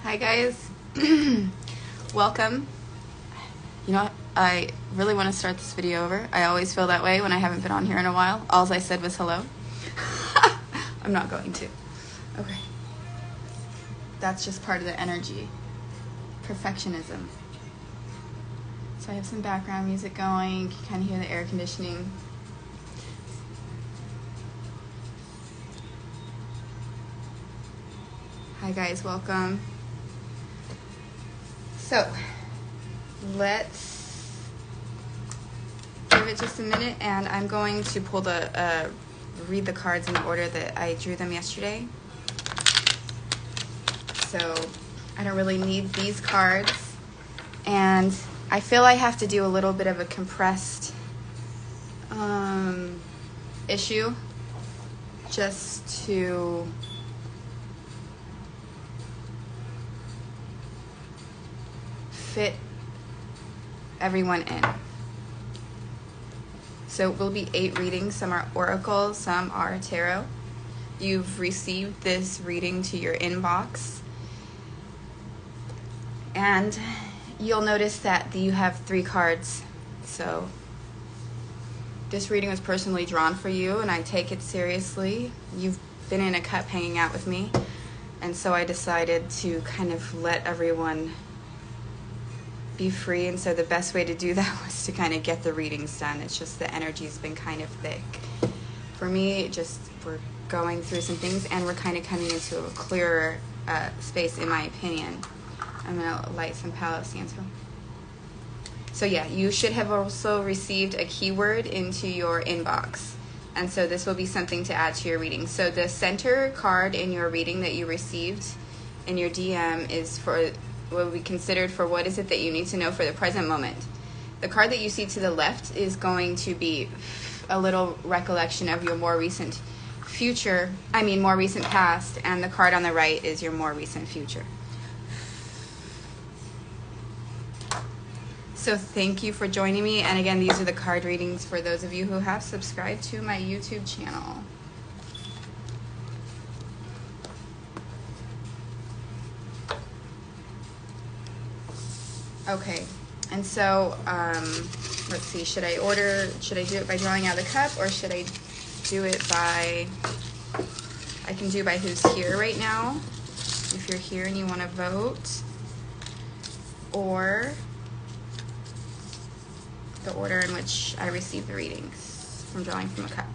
Hi guys, welcome. You know what? I really want to start this video over. I always feel that way when I haven't been on here in a while. All I said was hello. I'm not going to. Okay. That's just part of the energy. Perfectionism. So I have some background music going. You can kind of hear the air conditioning. Hi guys, welcome. So, let's give it just a minute, and I'm going to pull read the cards in the order that I drew them yesterday. So, I don't really need these cards, and I feel I have to do a little bit of a compressed issue just to fit everyone in. So it will be 8 readings. Some are oracles, some are tarot. You've received this reading to your inbox, and you'll notice that you have 3 cards. So this reading was personally drawn for you, and I take it seriously. You've been in a cup hanging out with me, and so I decided to kind of let everyone be free, and so the best way to do that was to kind of get the readings done. It's just the energy's been kind of thick. For me, we're going through some things, and we're kind of coming into a clearer space, in my opinion. I'm going to light some Palo Santo. So yeah, you should have also received a keyword into your inbox, and so this will be something to add to your reading. So the center card in your reading that you received in your DM is for will be considered for what is it that you need to know for the present moment. The card that you see to the left is going to be a little recollection of your more recent past, and the card on the right is your more recent future. So thank you for joining me, and again, these are the card readings for those of you who have subscribed to my YouTube channel. Okay, and so let's see, should I do it by drawing out the cup, or should I do it by, I can do by who's here right now, if you're here and you want to vote, or the order in which I received the readings from drawing from a cup.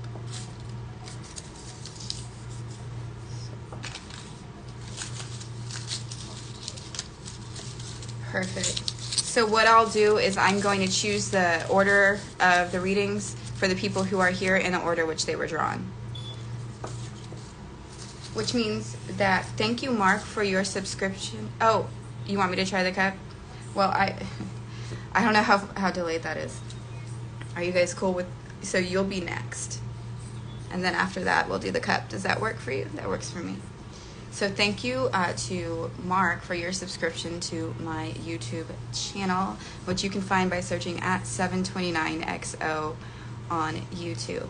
Perfect. So what I'll do is I'm going to choose the order of the readings for the people who are here in the order which they were drawn. Which means that, thank you, Mark, for your subscription. Oh, you want me to try the cup? Well, I don't know how delayed that is. Are you guys cool with, so you'll be next. And then after that, we'll do the cup. Does that work for you? That works for me. So thank you to Mark for your subscription to my YouTube channel, which you can find by searching at 729XO on YouTube.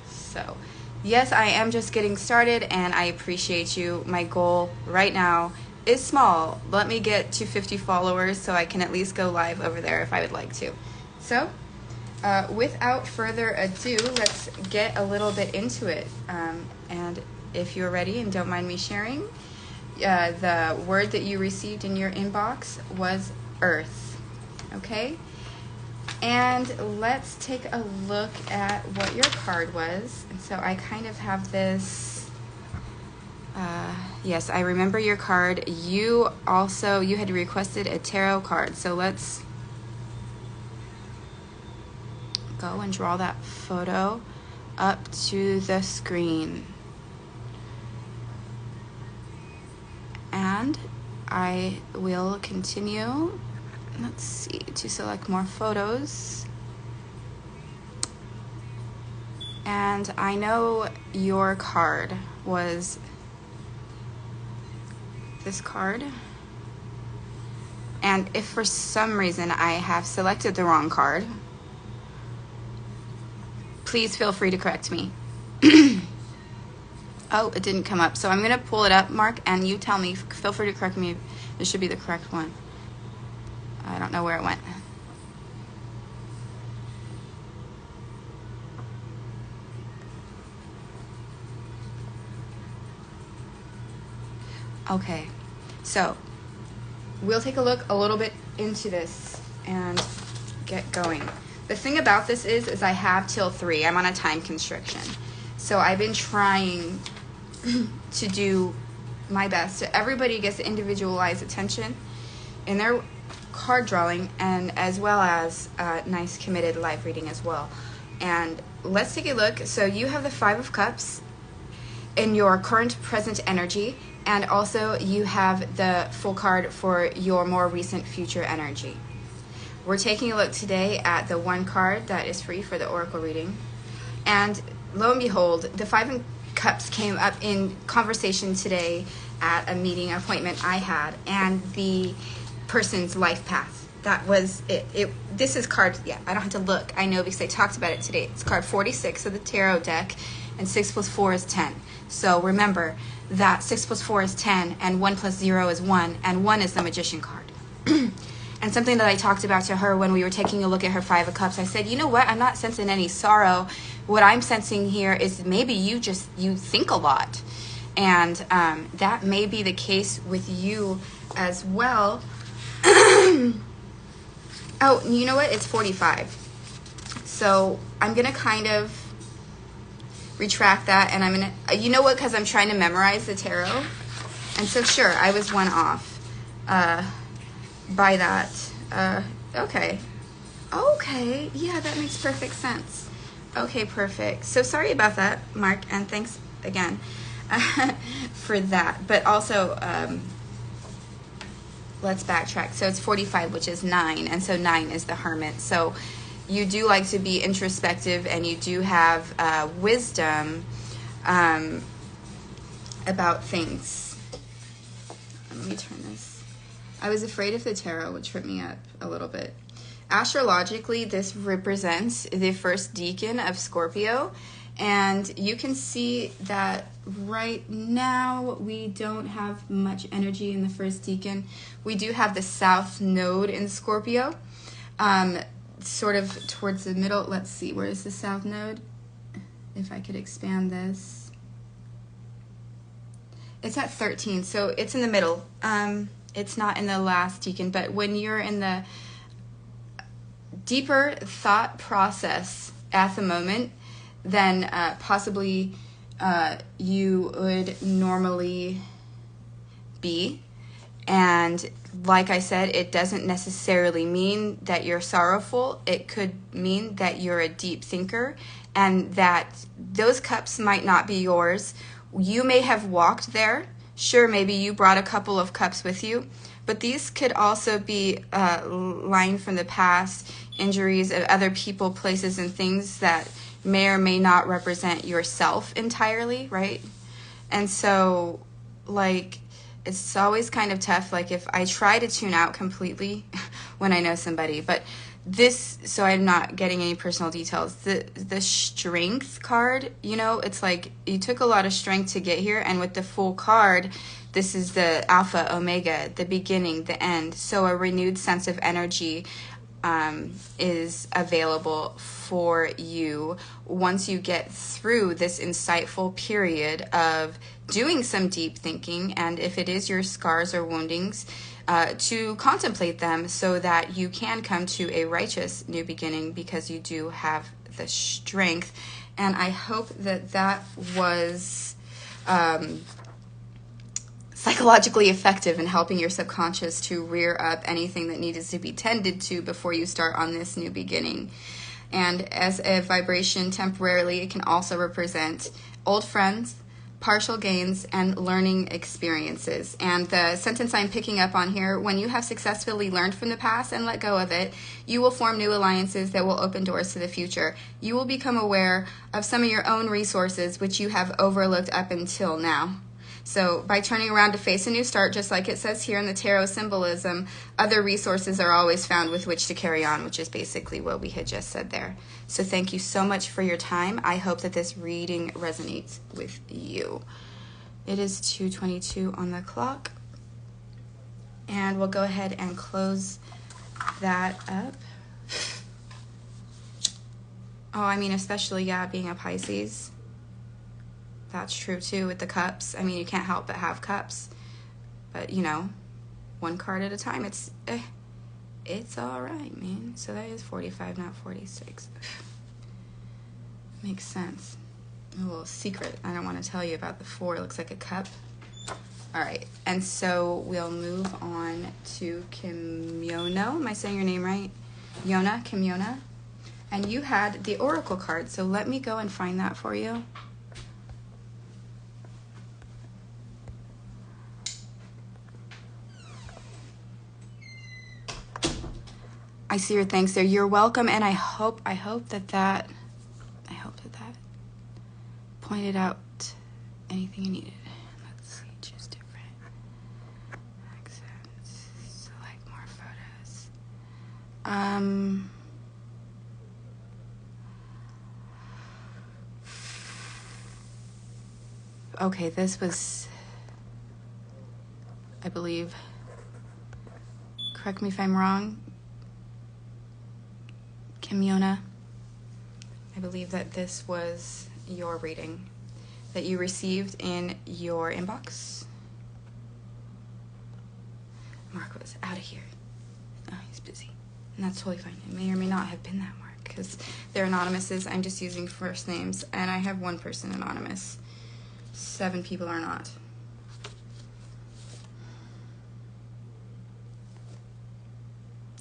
So yes, I am just getting started, and I appreciate you. My goal right now is small. Let me get to 50 followers so I can at least go live over there if I would like to. So without further ado, let's get a little bit into it. And if you're ready and don't mind me sharing, the word that you received in your inbox was Earth. Okay? And let's take a look at what your card was. And so I kind of have this, yes, I remember your card. You had requested a tarot card. So let's go and draw that photo up to the screen. And I will continue, let's see, to select more photos. And I know your card was this card. And if for some reason I have selected the wrong card, please feel free to correct me. Oh, it didn't come up. So I'm going to pull it up, Mark, and you tell me. Feel free to correct me. This should be the correct one. I don't know where it went. Okay, so we'll take a look a little bit into this and get going. The thing about this is I have till 3. I'm on a time constriction. So I've been trying to do my best. So everybody gets individualized attention in their card drawing, and as well as nice committed live reading as well. And let's take a look. So you have the 5 of Cups in your current present energy, and also you have the full card for your more recent future energy. We're taking a look today at the 1 card that is free for the oracle reading. And lo and behold, the 5 of Cups came up in conversation today at a meeting appointment I had, and the person's life path. That was it. This is card, yeah, I don't have to look. I know because I talked about it today. It's card 46 of the tarot deck, and 6 plus 4 is 10. So remember that 6 plus 4 is 10, and 1 plus 0 is 1, and 1 is the Magician card. And something that I talked about to her when we were taking a look at her 5 of Cups, I said, you know what, I'm not sensing any sorrow. What I'm sensing here is maybe you think a lot. And that may be the case with you as well. Oh, you know what, it's 45. So I'm going to kind of retract that, and I'm going to, you know what, because I'm trying to memorize the tarot. And so sure, I was 1 off by that. Okay, yeah, that makes perfect sense. Okay, perfect. So sorry about that, Mark, and thanks again for that. But also, let's backtrack. So it's 45, which is 9, and so 9 is the Hermit. So you do like to be introspective, and you do have wisdom about things. Let me turn this. I was afraid of the tarot, which tripped me up a little bit. Astrologically, this represents the first decan of Scorpio, and you can see that right now we don't have much energy in the first decan. We do have the south node in Scorpio, sort of towards the middle. Let's see, where is the south node? If I could expand this. It's at 13, so it's in the middle. It's not in the last decan, but when you're in the deeper thought process at the moment, then possibly you would normally be. And like I said, it doesn't necessarily mean that you're sorrowful. It could mean that you're a deep thinker, and that those cups might not be yours. You may have walked there. Sure, maybe you brought a couple of cups with you, but these could also be lined from the past, injuries of other people, places, and things that may or may not represent yourself entirely, right? And so, like, it's always kind of tough, like, if I try to tune out completely when I know somebody, but this, so I'm not getting any personal details, the strength card, you know, it's like you took a lot of strength to get here, and with the full card, this is the alpha, omega, the beginning, the end. So a renewed sense of energy is available for you once you get through this insightful period of doing some deep thinking, and if it is your scars or woundings, to contemplate them so that you can come to a righteous new beginning, because you do have the strength. And I hope that that was psychologically effective in helping your subconscious to rear up anything that needed to be tended to before you start on this new beginning. And as a vibration, temporarily, it can also represent old friends, partial gains, and learning experiences. And the sentence I'm picking up on here, when you have successfully learned from the past and let go of it, you will form new alliances that will open doors to the future. You will become aware of some of your own resources which you have overlooked up until now. So by turning around to face a new start, just like it says here in the tarot symbolism, other resources are always found with which to carry on, which is basically what we had just said there. So thank you so much for your time. I hope that this reading resonates with you. It is 2:22 on the clock. And we'll go ahead and close that up. Oh, I mean, especially, yeah, being a Pisces. That's true, too, with the cups. I mean, you can't help but have cups. But, you know, one card at a time. It's all right, man. So that is 45, not 46. Makes sense. A little secret I don't want to tell you about the 4. It looks like a cup. All right. And so we'll move on to Kimyono. Am I saying your name right? Kimyona. And you had the Oracle card. So let me go and find that for you. I see your thanks there. You're welcome, and I hope that pointed out anything you needed. Let's see, choose different accents, select more photos. Okay, this was, I believe, correct me if I'm wrong, Kimyona, I believe that this was your reading that you received in your inbox. Mark was out of here. Oh, he's busy. And that's totally fine. It may or may not have been that Mark because they're anonymouses. I'm just using first names. And I have one person anonymous. 7 people are not.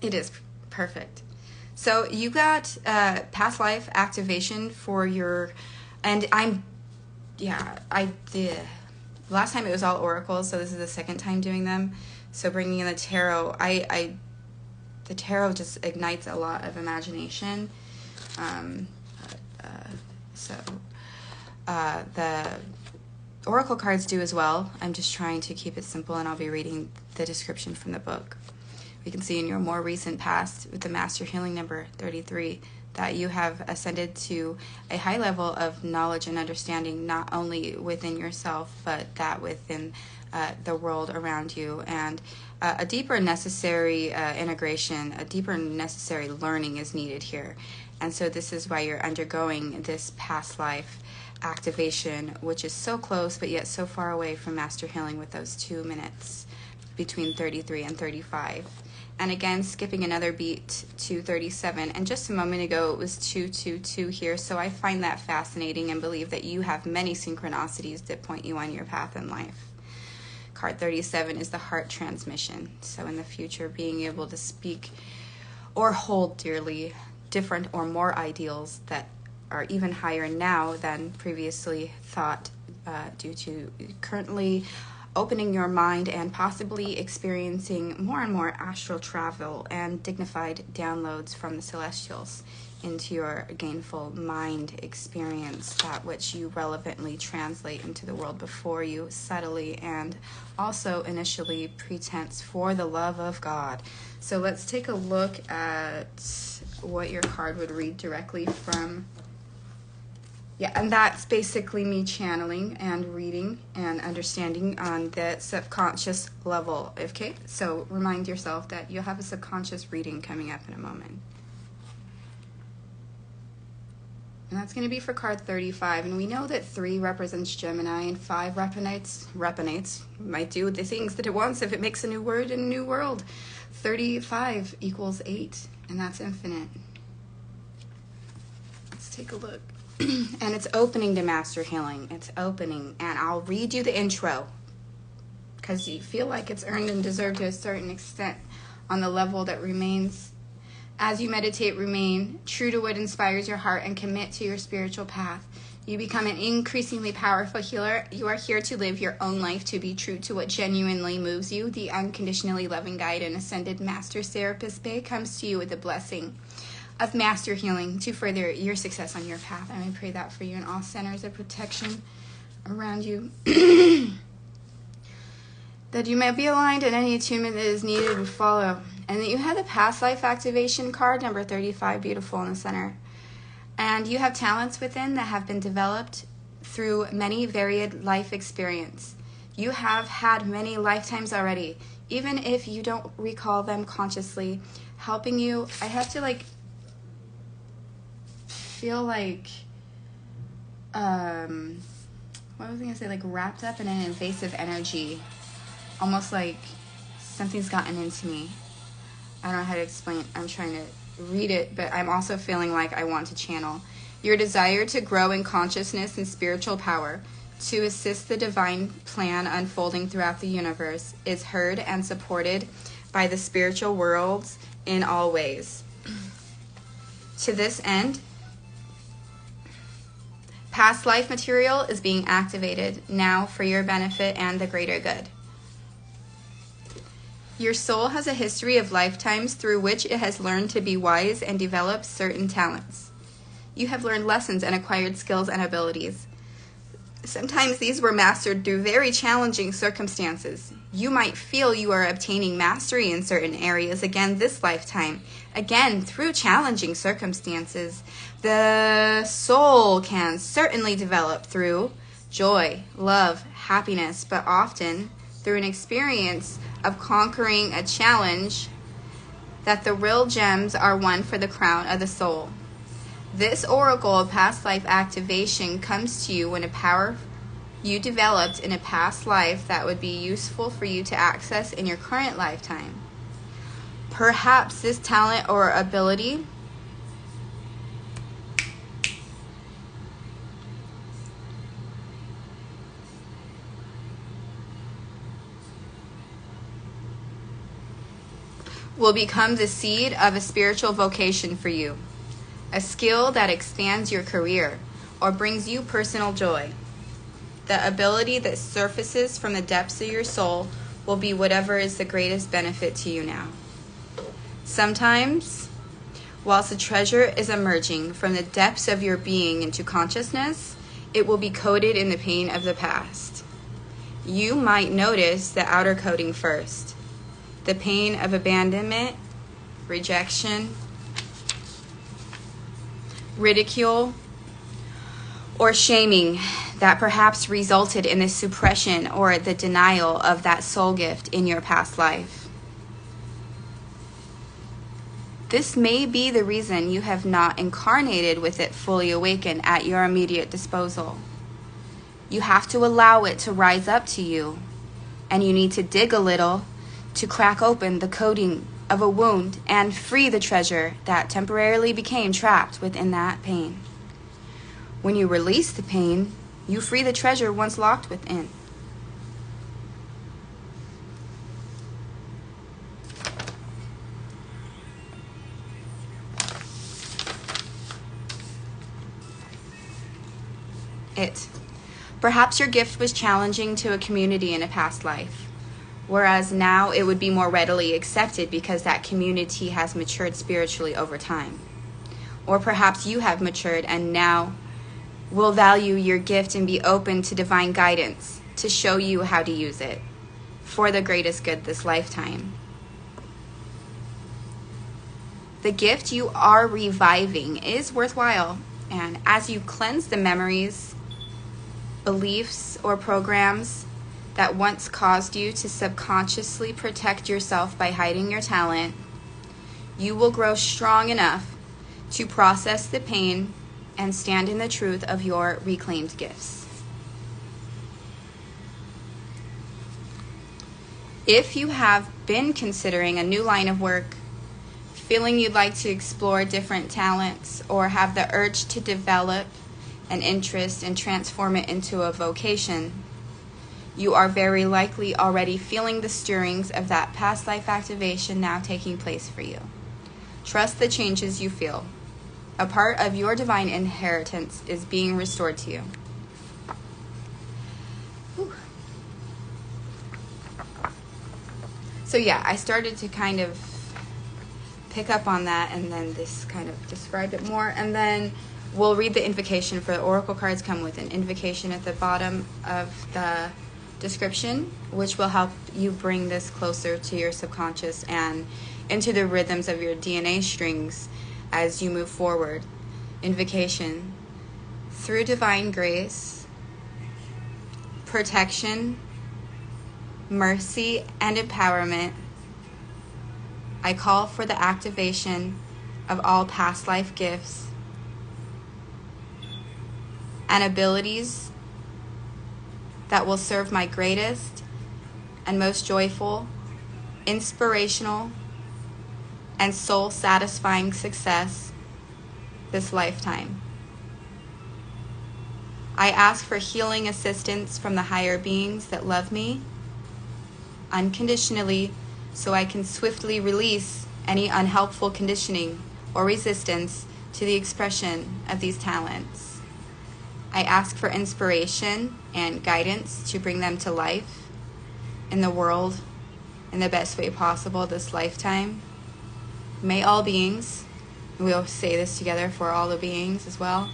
It is perfect. So you got past life activation for your, and I did. Last time it was all oracles, so this is the second time doing them. So bringing in the tarot, the tarot just ignites a lot of imagination. The oracle cards do as well. I'm just trying to keep it simple, and I'll be reading the description from the book. We can see in your more recent past with the Master Healing number 33 that you have ascended to a high level of knowledge and understanding, not only within yourself, but that within the world around you. And a deeper necessary integration, a deeper necessary learning is needed here. And so this is why you're undergoing this past life activation, which is so close, but yet so far away from Master Healing with those 2 minutes between 33 and 35. And again, skipping another beat to 37. And just a moment ago, it was 222 here. So I find that fascinating and believe that you have many synchronicities that point you on your path in life. Card 37 is the heart transmission. So in the future, being able to speak or hold dearly different or more ideals that are even higher now than previously thought due to currently opening your mind and possibly experiencing more and more astral travel and dignified downloads from the celestials into your gainful mind experience, that which you relevantly translate into the world before you subtly and also initially pretense for the love of God. So let's take a look at what your card would read directly from. Yeah, and that's basically me channeling and reading and understanding on the subconscious level, okay? So remind yourself that you'll have a subconscious reading coming up in a moment. And that's going to be for card 35. And we know that 3 represents Gemini and 5 resonates, might do the things that it wants if it makes a new word in a new world. 35 equals 8, and that's infinite. Let's take a look. And it's opening to Master Healing. It's opening. And I'll read you the intro because you feel like it's earned and deserved to a certain extent on the level that remains. As you meditate, remain true to what inspires your heart and commit to your spiritual path. You become an increasingly powerful healer. You are here to live your own life, to be true to what genuinely moves you. The unconditionally loving guide and ascended Master Serapis Bey comes to you with a blessing of Master Healing to further your success on your path. And I pray that for you in all centers of protection around you. that you may be aligned and any attunement that is needed would follow. And that you have the past life activation card, number 35, beautiful in the center. And you have talents within that have been developed through many varied life experience. You have had many lifetimes already, even if you don't recall them consciously, helping you. I have to feel like, what was I going to say, like wrapped up in an invasive energy, almost like something's gotten into me. I don't know how to explain it. I'm trying to read it, but I'm also feeling like I want to channel. Your desire to grow in consciousness and spiritual power, to assist the divine plan unfolding throughout the universe, is heard and supported by the spiritual worlds in all ways. To this end, past life material is being activated now for your benefit and the greater good. Your soul has a history of lifetimes through which it has learned to be wise and develop certain talents. You have learned lessons and acquired skills and abilities. Sometimes these were mastered through very challenging circumstances. You might feel you are obtaining mastery in certain areas again this lifetime. Again, through challenging circumstances, the soul can certainly develop through joy, love, happiness, but often through an experience of conquering a challenge that the real gems are won for the crown of the soul. This oracle of past life activation comes to you when a power you developed in a past life that would be useful for you to access in your current lifetime. Perhaps this talent or ability will become the seed of a spiritual vocation for you, a skill that expands your career or brings you personal joy. The ability that surfaces from the depths of your soul will be whatever is the greatest benefit to you now. Sometimes, whilst a treasure is emerging from the depths of your being into consciousness, it will be coated in the pain of the past. You might notice the outer coating first. The pain of abandonment, rejection, ridicule, or shaming that perhaps resulted in the suppression or the denial of that soul gift in your past life. This may be the reason you have not incarnated with it fully awakened at your immediate disposal. You have to allow it to rise up to you, and you need to dig a little to crack open the coating of a wound and free the treasure that temporarily became trapped within that pain. When you release the pain, you free the treasure once locked within. Perhaps your gift was challenging to a community in a past life, whereas now it would be more readily accepted because that community has matured spiritually over time. Or perhaps you have matured and now will value your gift and be open to divine guidance to show you how to use it for the greatest good this lifetime. The gift you are reviving is worthwhile, and as you cleanse the memories, beliefs, or programs that once caused you to subconsciously protect yourself by hiding your talent, you will grow strong enough to process the pain and stand in the truth of your reclaimed gifts. If you have been considering a new line of work, feeling you'd like to explore different talents, or have the urge to develop an interest and transform it into a vocation, you are very likely already feeling the stirrings of that past life activation now taking place for you. Trust the changes you feel. A part of your divine inheritance is being restored to you. Whew. So yeah, I started to kind of pick up on that, and then this kind of described it more, and then we'll read the invocation. For the oracle cards come with an invocation at the bottom of the description, which will help you bring this closer to your subconscious and into the rhythms of your DNA strings as you move forward. Invocation. Through divine grace, protection, mercy, and empowerment, I call for the activation of all past life gifts and abilities that will serve my greatest and most joyful, inspirational, and soul-satisfying success this lifetime. I ask for healing assistance from the higher beings that love me unconditionally, so I can swiftly release any unhelpful conditioning or resistance to the expression of these talents. I ask for inspiration and guidance to bring them to life in the world in the best way possible this lifetime. May all beings, we'll say this together for all the beings as well,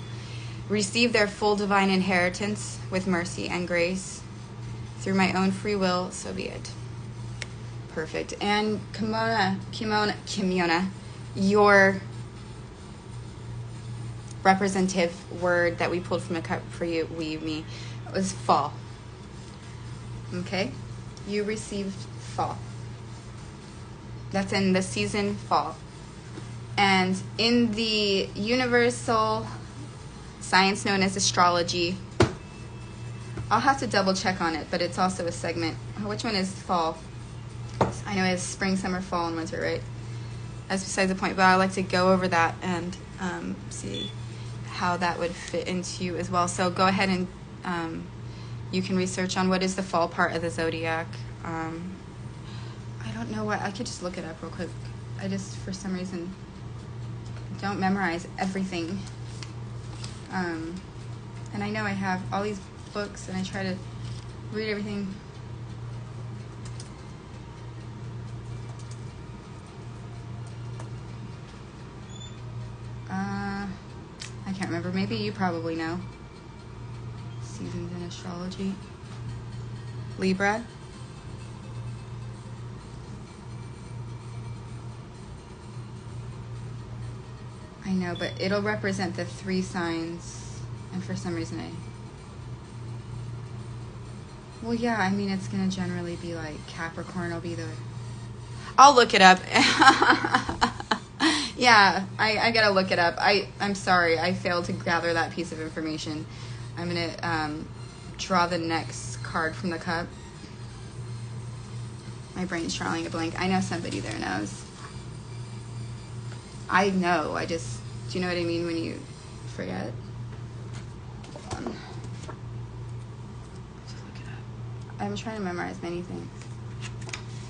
receive their full divine inheritance with mercy and grace. Through my own free will, so be it. Perfect. And Kimona, your representative word that we pulled from the cup for you, me, was fall. Okay? You received fall. That's in the season fall. And in the universal science known as astrology, I'll have to double check on it, but it's also a segment. Which one is fall? I know it's spring, summer, fall, and winter, right? That's besides the point, but I like to go over that and see how that would fit into you as well. So go ahead and you can research on what is the fall part of the zodiac. I don't know what, I could just look it up real quick. I just, for some reason, don't memorize everything. And I know I have all these books and I try to read everything. I can't remember. Maybe you probably know. Seasons in astrology. Libra. I know, but it'll represent the 3 signs. And for some reason well, yeah, I mean, it's going to generally be like Capricorn will be the... I'll look it up. Yeah, I got to look it up. I'm sorry. I failed to gather that piece of information. I'm going to draw the next card from the cup. My brain's drawing a blank. I know somebody there knows. I know. Do you know what I mean when you forget? Hold on. Just look it up. I'm trying to memorize many things.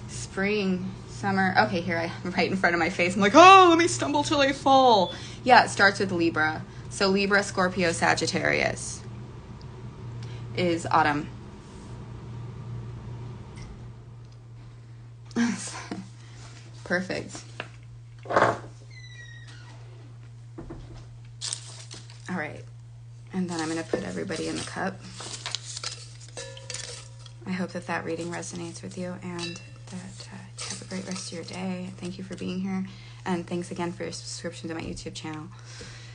Spring, summer. Okay, here I am right in front of my face. I'm like, oh, let me stumble till I fall. Yeah, it starts with Libra. So Libra, Scorpio, Sagittarius is autumn. Perfect. All right. And then I'm going to put everybody in the cup. I hope that reading resonates with you and that you have a great rest of your day. Thank you for being here. And thanks again for your subscription to my YouTube channel.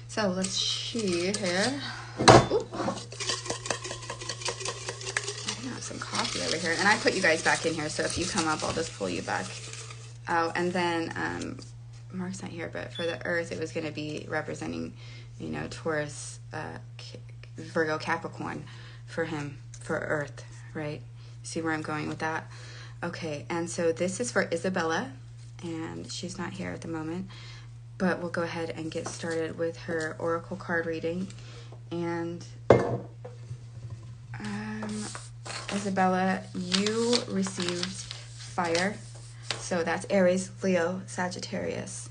So let's see here. Ooh. I have some coffee over here. And I put you guys back in here, so if you come up, I'll just pull you back out. And then Mark's not here, but for the Earth, it was going to be representing, Taurus, Virgo, Capricorn for him, for Earth, right? See where I'm going with that? Okay, and so this is for Isabella, and she's not here at the moment, but we'll go ahead and get started with her oracle card reading. And Isabella, you received fire, so that's Aries, Leo, Sagittarius.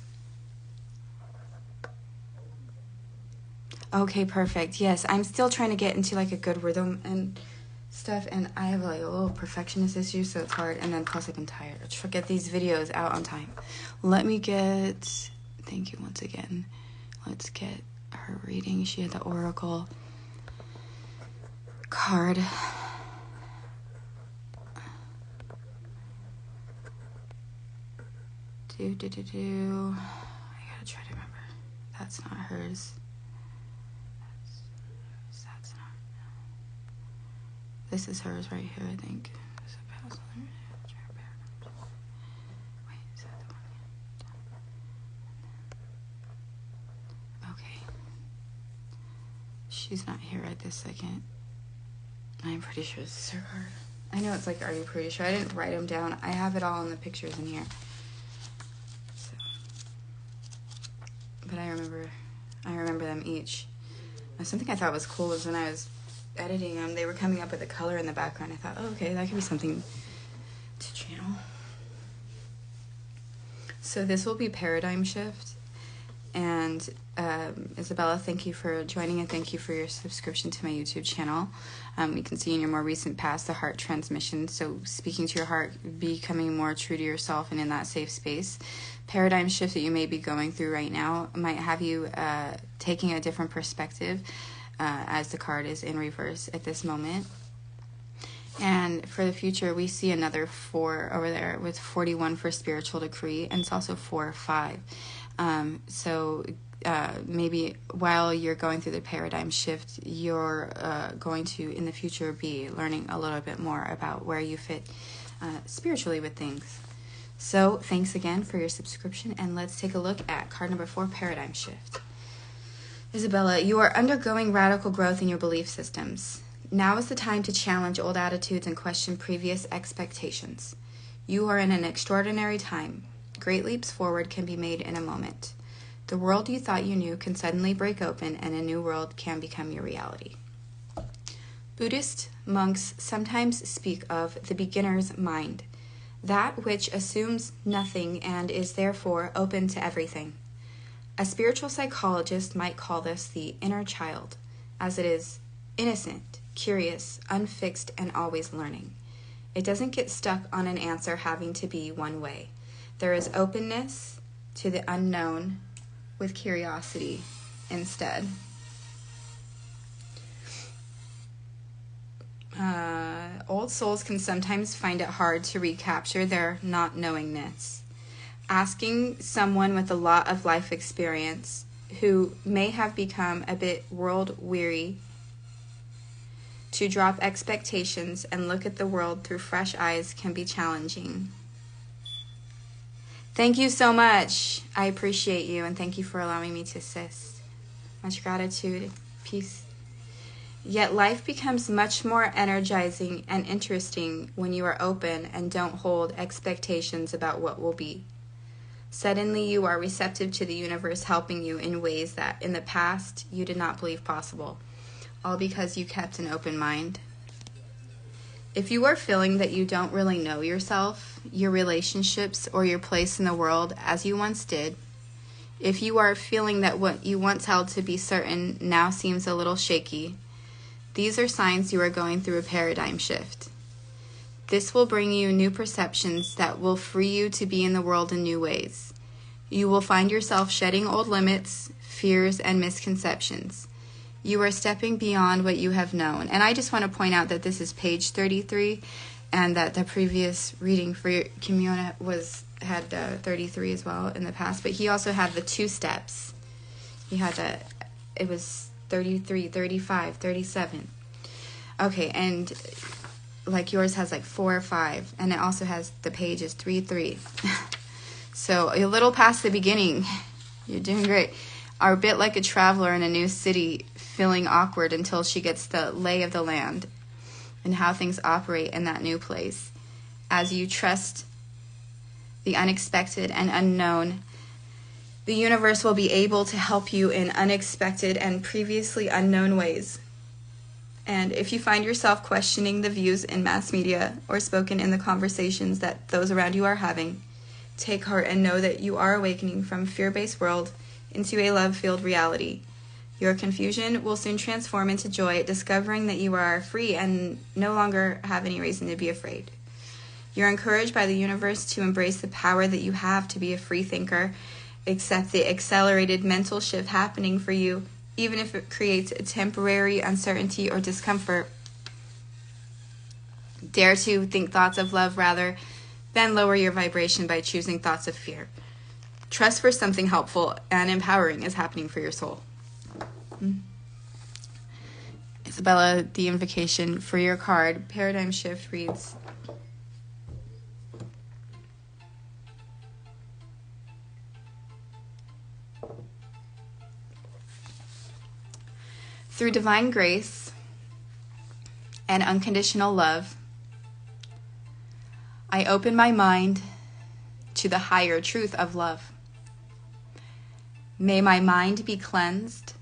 Okay, perfect. Yes, I'm still trying to get into like a good rhythm and stuff, and I have like a little perfectionist issue, so it's hard. And then plus I've been tired. I try to get these videos out on time. Thank you once again. Let's get her reading. She had the oracle card. I gotta try to remember. That's not hers. That's not. This is hers right here, I think. Wait, is that the one? Okay. She's not here at this second. I'm pretty sure this is her card. I know it's like, are you pretty sure? I didn't write them down. I have it all in the pictures in here. So, but I remember them each. Now, something I thought was cool was when I was editing them, they were coming up with a color in the background. I thought, oh, okay, that could be something to channel. So this will be Paradigm Shift. And Isabella, thank you for joining, and thank you for your subscription to my YouTube channel. You can see in your more recent past the heart transmission. So speaking to your heart, becoming more true to yourself and in that safe space. Paradigm shift that you may be going through right now might have you taking a different perspective as the card is in reverse at this moment. And for the future, we see another 4 over there with 41 for spiritual decree, and it's also 4-5. So maybe while you're going through the paradigm shift, you're going to, in the future, be learning a little bit more about where you fit spiritually with things. So thanks again for your subscription, and let's take a look at card number 4, Paradigm Shift. Isabella, you are undergoing radical growth in your belief systems. Now is the time to challenge old attitudes and question previous expectations. You are in an extraordinary time. Great leaps forward can be made in a moment. The world you thought you knew can suddenly break open, and a new world can become your reality. Buddhist monks sometimes speak of the beginner's mind, that which assumes nothing and is therefore open to everything. A spiritual psychologist might call this the inner child, as it is innocent, curious, unfixed, and always learning. It doesn't get stuck on an answer having to be one way. There is openness to the unknown with curiosity instead. Old souls can sometimes find it hard to recapture their not knowingness. Asking someone with a lot of life experience who may have become a bit world weary to drop expectations and look at the world through fresh eyes can be challenging. Thank you so much. I appreciate you, and thank you for allowing me to assist. Much gratitude. Peace. Yet life becomes much more energizing and interesting when you are open and don't hold expectations about what will be. Suddenly you are receptive to the universe helping you in ways that in the past you did not believe possible, all because you kept an open mind. If you are feeling that you don't really know yourself, your relationships, or your place in the world as you once did, if you are feeling that what you once held to be certain now seems a little shaky, these are signs you are going through a paradigm shift. This will bring you new perceptions that will free you to be in the world in new ways. You will find yourself shedding old limits, fears, and misconceptions. You are stepping beyond what you have known. And I just want to point out that this is page 33, and that the previous reading for Kimona had 33 as well in the past. But he also had the 2 steps. He had it was 33, 35, 37. Okay, and like yours has like 4 or 5, and it also has the pages 3, 3. So a little past the beginning. You're doing great. Are a bit like a traveler in a new city, feeling awkward until she gets the lay of the land and how things operate in that new place. As you trust the unexpected and unknown, the universe will be able to help you in unexpected and previously unknown ways. And if you find yourself questioning the views in mass media or spoken in the conversations that those around you are having, take heart and know that you are awakening from a fear-based world into a love-filled reality. Your confusion will soon transform into joy, discovering that you are free and no longer have any reason to be afraid. You're encouraged by the universe to embrace the power that you have to be a free thinker, accept the accelerated mental shift happening for you, even if it creates a temporary uncertainty or discomfort. Dare to think thoughts of love rather than lower your vibration by choosing thoughts of fear. Trust for something helpful and empowering is happening for your soul. Isabella, the invocation for your card, Paradigm Shift, reads, through divine grace and unconditional love, I open my mind to the higher truth of love. May my mind be cleansed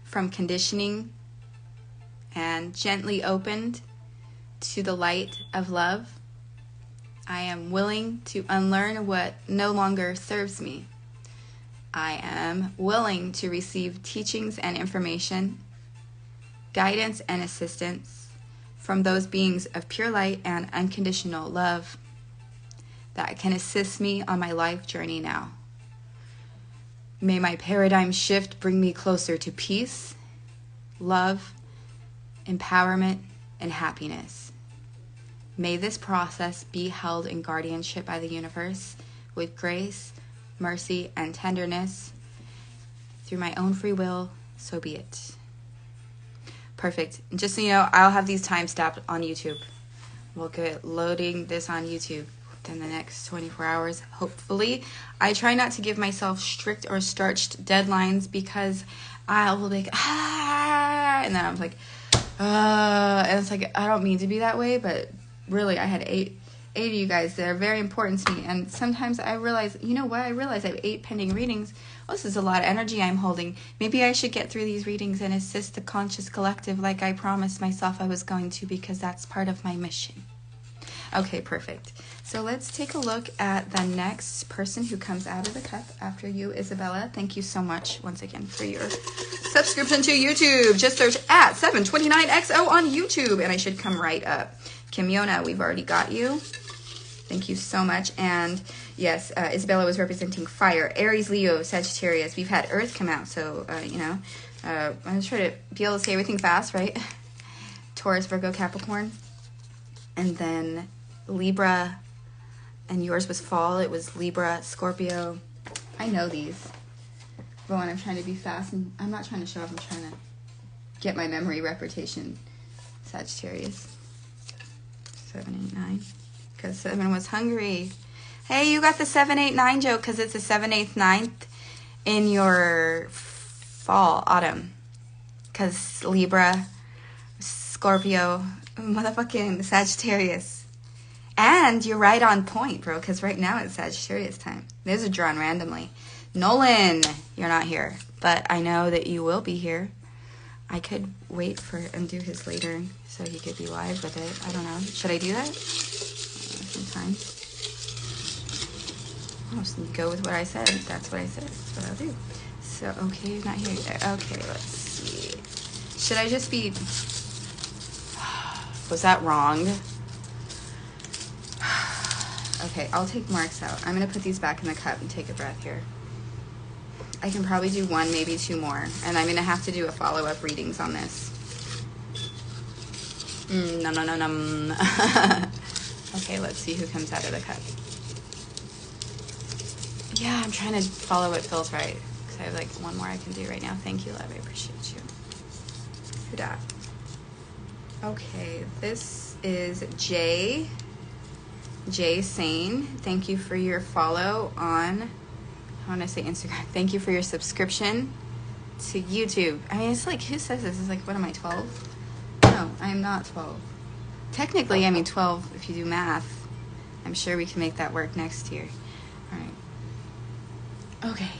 from conditioning and gently opened to the light of love. I am willing to unlearn what no longer serves me. I am willing to receive teachings and information, guidance and assistance from those beings of pure light and unconditional love that can assist me on my life journey now. May my paradigm shift bring me closer to peace, love, empowerment, and happiness. May this process be held in guardianship by the universe with grace, mercy, and tenderness. Through my own free will, so be it. Perfect. Just so you know, I'll have these time stamped on YouTube. We'll get loading this on YouTube within the next 24 hours, hopefully. I try not to give myself strict or starched deadlines because I will be like, and then I'm like, and it's like, I don't mean to be that way, but really, I had eight of you guys that are very important to me, and sometimes I realize, you know what, I realize I have 8 pending readings. Oh, this is a lot of energy I'm holding. Maybe I should get through these readings and assist the conscious collective like I promised myself I was going to, because that's part of my mission. Okay, perfect. So let's take a look at the next person who comes out of the cup after you, Isabella. Thank you so much once again for your subscription to YouTube. Just search at 729XO on YouTube and I should come right up. Kimiona, we've already got you. Thank you so much. And yes, Isabella was representing fire. Aries, Leo, Sagittarius. We've had Earth come out, so, I'm going to try to be able to say everything fast, right? Taurus, Virgo, Capricorn. And then Libra, and yours was fall. It was Libra, Scorpio. I know these. But when I'm trying to be fast, and I'm not trying to show off, I'm trying to get my memory reputation. Sagittarius. 7, 8, 9. Because 7 was hungry. Hey, you got the 7, 8, 9 joke because it's a 7, 8, 9th in your fall, autumn. Because Libra, Scorpio, motherfucking Sagittarius. And you're right on point, bro, because right now it's Sagittarius time. Those are drawn randomly. Nolan, you're not here, but I know that you will be here. I could wait for and do his later so he could be live with it. I don't know. Should I do that? Sometimes. I'll just go with what I said. That's what I said. That's what I'll do. So, okay, you're not here. Okay, let's see. Should I just be... Was that wrong? Okay, I'll take marks out. I'm going to put these back in the cup and take a breath here. I can probably do 1, maybe 2 more. And I'm going to have to do a follow-up readings on this. Nom. Okay, let's see who comes out of the cup. Yeah, I'm trying to follow what feels right. Because I have like 1 more I can do right now. Thank you, love. I appreciate you. Who dat? Okay, this is Jay Sane. Thank you for your follow on... I want to say Instagram. Thank you for your subscription to YouTube. I mean, it's like, who says this? It's like, what am I, 12? No, I am not 12. Technically, I mean 12 if you do math. I'm sure we can make that work next year. All right. Okay.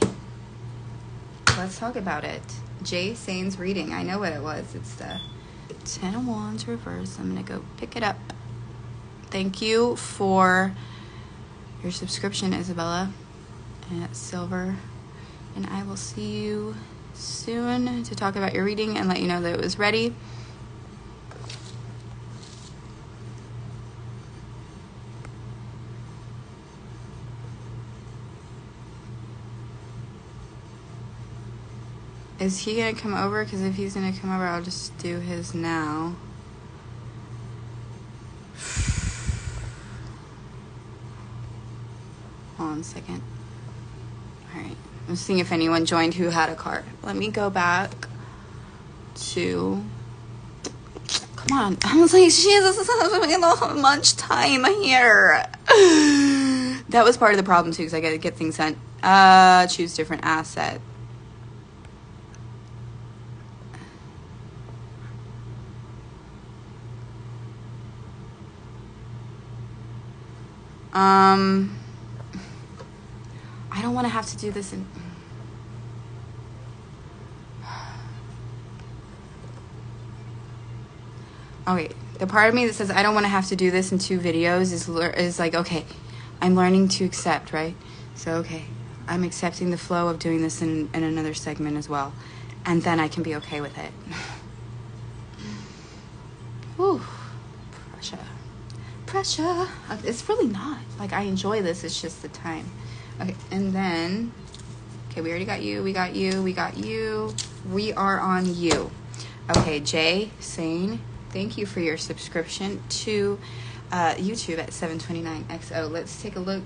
Let's talk about it. Jay Sane's reading. I know what it was. It's the 10 of Wands reverse. I'm going to go pick it up. Thank you for your subscription, Isabella. At silver, and I will see you soon to talk about your reading and let you know that it was ready. Is he gonna come over? Because if he's gonna come over, I'll just do his now. Hold on a second. right. I'm seeing if anyone joined who had a card. Let me go back to... Come on. I was like, Jesus, we don't have much time here. That was part of the problem, too, because I got to get things sent. Choose different asset. I don't want to have to do this in... Okay, the part of me that says I don't want to have to do this in 2 videos is like, okay, I'm learning to accept, right? So, okay, I'm accepting the flow of doing this in another segment as well. And then I can be okay with it. Whew. Pressure. It's really not. Like, I enjoy this. It's just the time. Okay, and then... Okay, we already got you. We got you. We got you. We are on you. Okay, Jay, Sane, thank you for your subscription to YouTube at 729XO. Let's take a look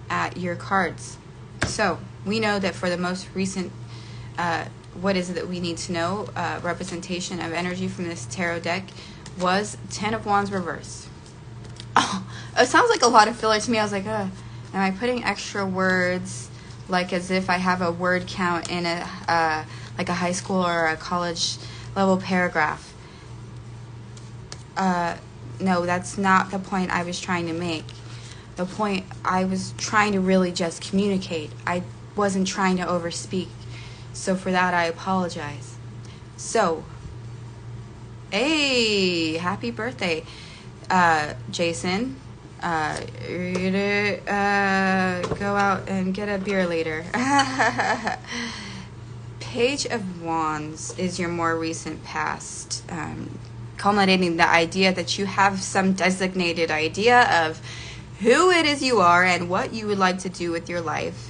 at your cards. So, we know that for the most recent... what is it that we need to know? Representation of energy from this tarot deck was 10 of Wands reverse. Oh, it sounds like a lot of filler to me. I was like, am I putting extra words, like as if I have a word count in a like a high school or a college level paragraph? No, that's not the point I was trying to make. The point I was trying to really just communicate. I wasn't trying to overspeak. So for that, I apologize. So, hey, happy birthday. Jason, go out and get a beer later. Page of Wands is your more recent past, culminating the idea that you have some designated idea of who it is you are and what you would like to do with your life.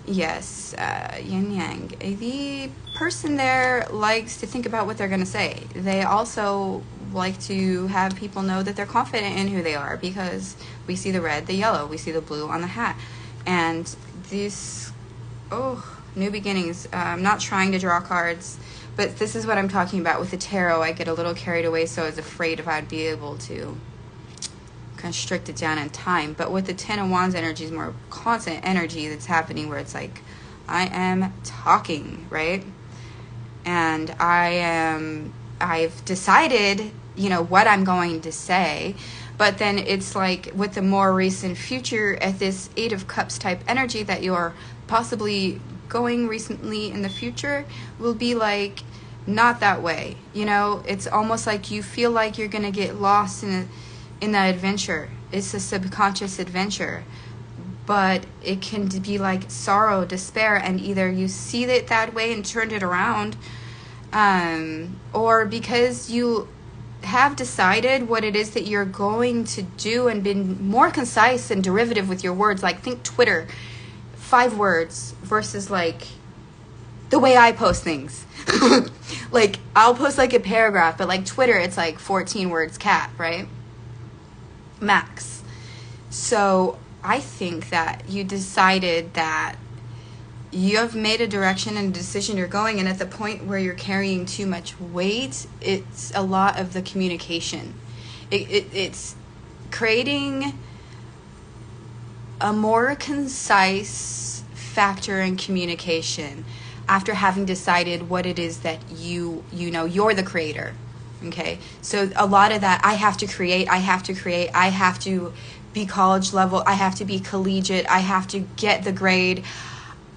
Yes, yin yang. The person there likes to think about what they're going to say. They also like to have people know that they're confident in who they are, because we see the red, the yellow, we see the blue on the hat. And this, new beginnings. I'm not trying to draw cards, but this is what I'm talking about with the tarot. I get a little carried away, so I was afraid if I'd be able to constrict it down in time. But with the 10 of Wands energy is more constant energy that's happening, where it's like, I am talking, right? And I've decided, what I'm going to say. But then it's like with the more recent future at this 8 of Cups type energy that you're possibly going recently in the future will be like not that way. It's almost like you feel like you're going to get lost in the adventure. It's a subconscious adventure. But it can be like sorrow, despair, and either you see it that way and turned it around, or because you have decided what it is that you're going to do and been more concise and derivative with your words. Like, think Twitter, 5 words versus like the way I post things. Like, I'll post like a paragraph, but like Twitter, it's like 14 words cap, right? Max. So I think that you decided that you have made a direction and a decision you're going, and at the point where you're carrying too much weight, it's a lot of the communication. It's creating a more concise factor in communication after having decided what it is that you're the creator. Okay, so a lot of that, I have to create, I have to be college level, I have to be collegiate, I have to get the grade,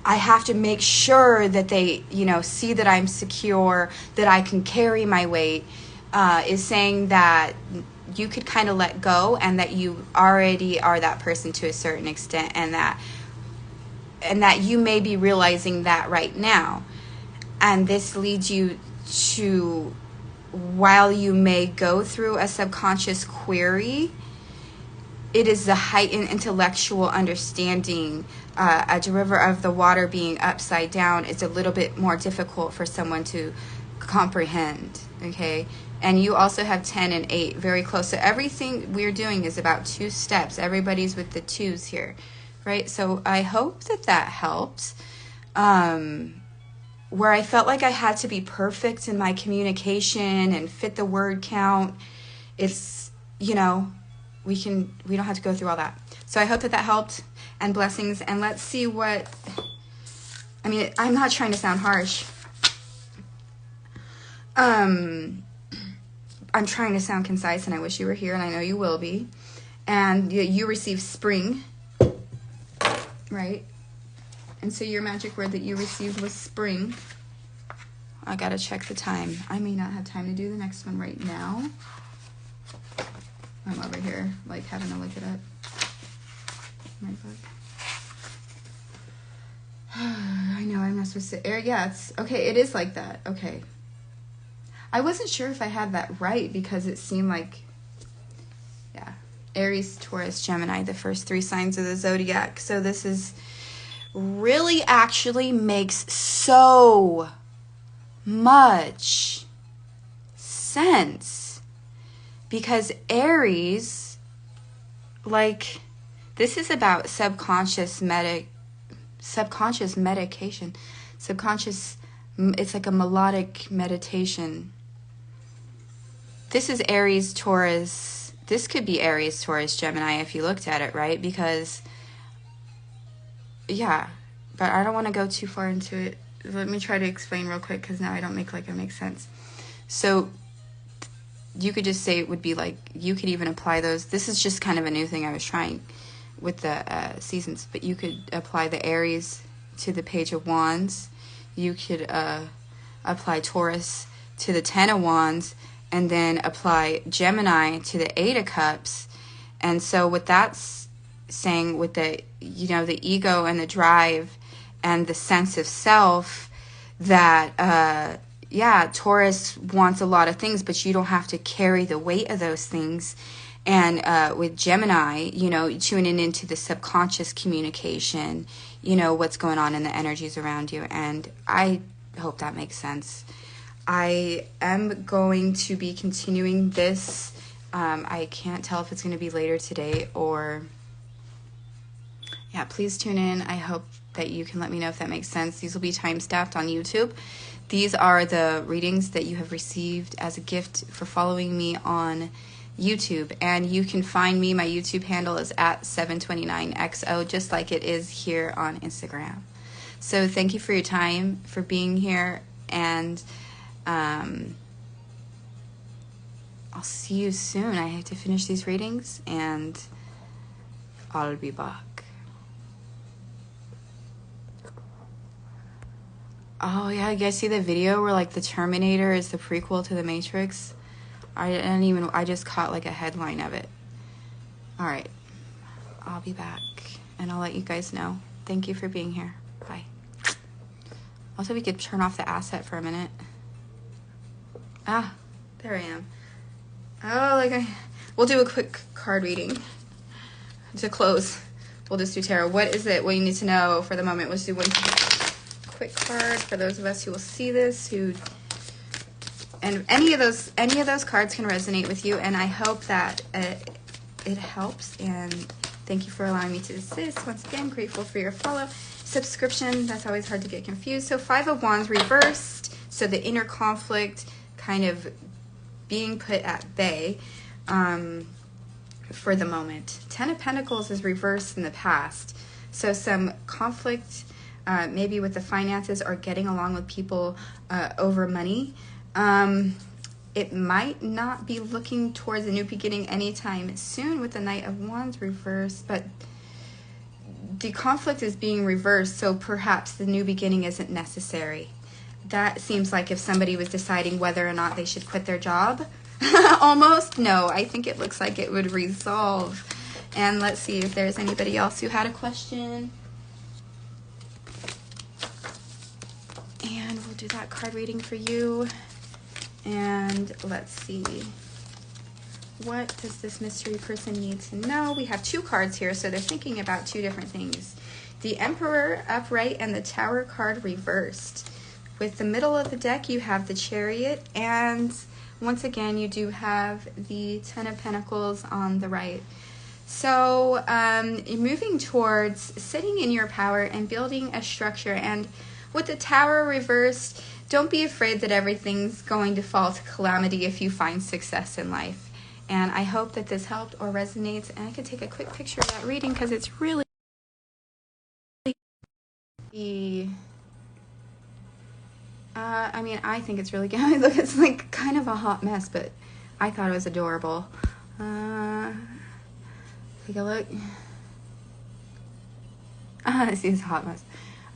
I have to make sure that they, see that I'm secure, that I can carry my weight, is saying that you could kind of let go, and that you already are that person to a certain extent, and that you may be realizing that right now. And this leads you to, while you may go through a subconscious query, it is the heightened intellectual understanding. A derivative of the water being upside down is a little bit more difficult for someone to comprehend, okay? And you also have 10 and 8 very close. So everything we're doing is about 2 steps. Everybody's with the 2s here, right? So I hope that helps. where I felt like I had to be perfect in my communication and fit the word count. It's, you know, we don't have to go through all that. So I hope that helped, and blessings. And let's see what, I mean, I'm not trying to sound harsh. I'm trying to sound concise, and I wish you were here, and I know you will be. And you received spring, right? And so your magic word that you received was spring. I gotta check the time. I may not have time to do the next one right now. I'm over here, like, having to look it up. My book. I know I'm not supposed to air. Yeah, it's okay. It is like that. Okay. I wasn't sure if I had that right because it seemed like, yeah, Aries, Taurus, Gemini, the first 3 signs of the zodiac. So this is really actually makes so much sense, because Aries, like, this is about subconscious medication. It's like a melodic meditation. This is Aries, Taurus. This could be Aries, Taurus, Gemini if you looked at it, right? Because, yeah, but I don't want to go too far into it. Let me try to explain real quick, because now I don't make like it makes sense. So you could just say it would be like, you could even apply those. This is just kind of a new thing I was trying with the seasons, but you could apply the Aries to the Page of Wands. You could apply Taurus to the 10 of Wands, and then apply Gemini to the 8 of Cups. And so what that's saying with the, you know, the ego and the drive and the sense of self, that, yeah, Taurus wants a lot of things, but you don't have to carry the weight of those things. And with Gemini, you know, tuning into the subconscious communication, you know, what's going on in the energies around you. And I hope that makes sense. I am going to be continuing this. I can't tell if it's going to be later today or... Yeah, please tune in. I hope that you can let me know if that makes sense. These will be time-stamped on YouTube. These are the readings that you have received as a gift for following me on YouTube. And you can find me. My YouTube handle is at 729XO, just like it is here on Instagram. So thank you for your time, for being here. And I'll see you soon. I have to finish these readings, and I'll be back. Oh, yeah, you guys see the video where, like, the Terminator is the prequel to the Matrix? I just caught, like, a headline of it. All right. I'll be back, and I'll let you guys know. Thank you for being here. Bye. Also, we could turn off the asset for a minute. Ah, there I am. Oh, we'll do a quick card reading to close. We'll just do tarot. What is it? What you need to know for the moment? Let's do one quick card for those of us who will see this, and any of those cards can resonate with you, and I hope that it helps. And thank you for allowing me to assist. Once again, grateful for your follow, subscription. That's always hard to get confused. So 5 of Wands reversed, so the inner conflict kind of being put at bay for the moment. 10 of Pentacles is reversed in the past, so some conflict maybe with the finances or getting along with people over money. It might not be looking towards a new beginning anytime soon with the Knight of Wands reversed, but the conflict is being reversed, so perhaps the new beginning isn't necessary. That seems like if somebody was deciding whether or not they should quit their job. Almost. No, I think it looks like it would resolve. And let's see if there's anybody else who had a question. And we'll do that card reading for you. And let's see. What does this mystery person need to know? We have 2 cards here, so they're thinking about 2 different things. The Emperor upright and the Tower card reversed. With the middle of the deck, you have the Chariot, and once again, you do have the 10 of Pentacles on the right. So moving towards sitting in your power and building a structure. And with the Tower reversed, don't be afraid that everything's going to fall to calamity if you find success in life. And I hope that this helped or resonates. And I could take a quick picture of that reading because it's really... I mean, I think it's really good. Look, it's like kind of a hot mess, but I thought it was adorable. Take a look. I see this hot mess.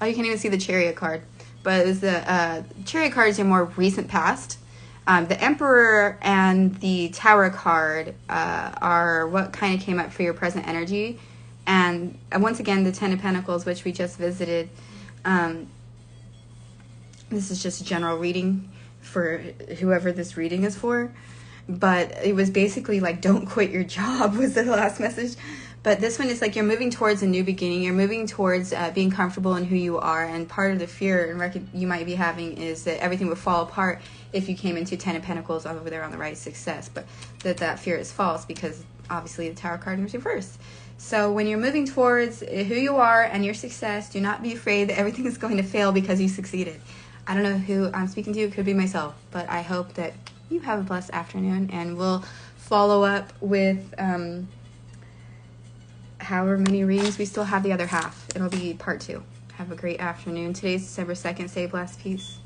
Oh, you can't even see the Chariot card. But it's the Chariot card is your more recent past. The Emperor and the Tower card are what kind of came up for your present energy. And once again, the Ten of Pentacles, which we just visited. This is just a general reading for whoever this reading is for. But it was basically like, don't quit your job was the last message. But this one is like you're moving towards a new beginning. You're moving towards being comfortable in who you are. And part of the fear you might be having is that everything would fall apart if you came into Ten of Pentacles over there on the right, success. But that fear is false because obviously the Tower card is reversed. So when you're moving towards who you are and your success, do not be afraid that everything is going to fail because you succeeded. I don't know who I'm speaking to. It could be myself. But I hope that you have a blessed afternoon. And we'll follow up with however many readings. We still have the other half. It'll be part 2. Have a great afternoon. Today's December 2nd. Stay blessed. Peace.